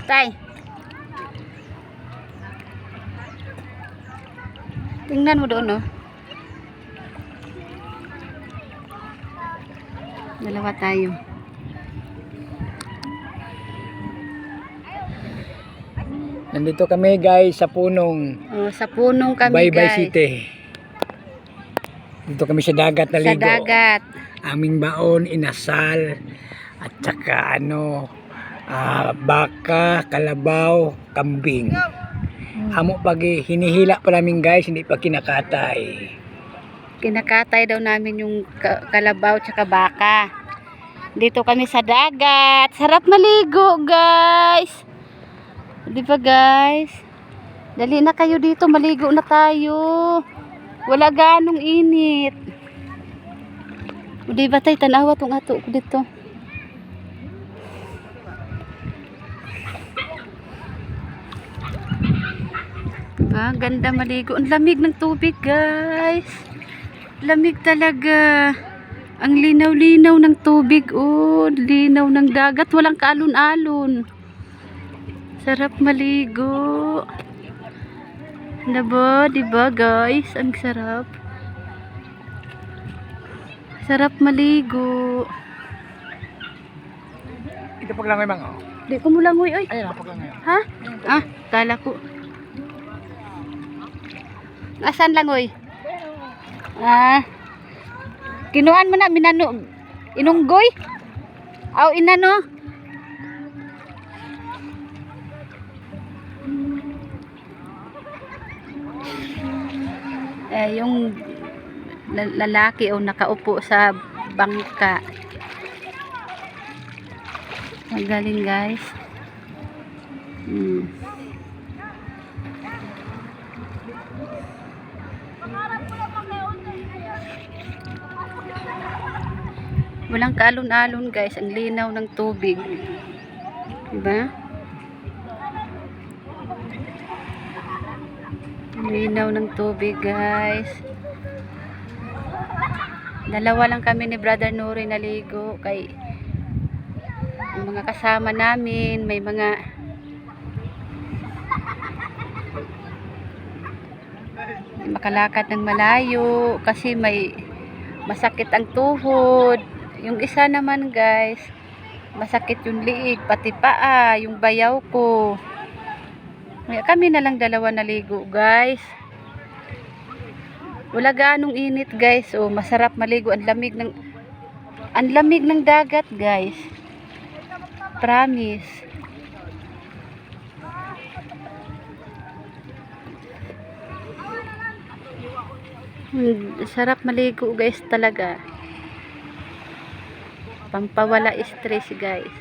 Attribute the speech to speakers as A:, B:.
A: Tay. Tingnan mo doon, no? Dalawa tayo.
B: Nandito kami guys sa punong.
A: Oh, sa punong kami,
B: Baybay
A: guys.
B: City. Dito kami sa dagat na
A: Sa
B: ligo.
A: dagat.
B: Aming baon, inasal, at saka baka, kalabaw, kambing. Hamo pagi, hinihila pa namin guys, hindi pa kinakatay.
A: Kinakatay daw namin yung kalabaw tsaka baka. Dito kami sa dagat. Sarap maligo, guys. Di ba, guys? Dali na kayo dito, maligo na tayo. Wala ganong init. Di ba tayo, tanawa tong ato ko dito. Diba? Ganda maligo. Ang lamig ng tubig, guys. Lamig talaga. Ang linaw-linaw ng tubig, oh. Linaw ng dagat. Walang kaalon-alon. Sarap maligo. Diba? Diba, guys? Ang sarap. Sarap maligo.
B: Ito paglangoy mga.
A: Di ko mo langoy, oy.
B: Ayun, paglangoy.
A: Ha? Ah, kala ko. Asan langoy? Ah. Kinuan mo na minano. Inunggoy? Aw inano? Yung lalaki o nakaupo sa bangka. Magaling, guys. Walang kaalon-alon, guys. Ang linaw ng tubig. Diba? Ang linaw ng tubig, guys. Dalawa lang kami ni Brother Nuri naligo. Kay yung mga kasama namin, may mga makalakad ng malayo kasi may masakit ang tuhod. Yung isa naman, guys, masakit yung liig, pati paa, yung bayaw ko. Kami na lang dalawa naligo, guys. Wala ganong init, guys. Oh, masarap maligo. Ang lamig ng dagat, guys. Promise. Sarap maligo guys talaga. Pampawala stress guys.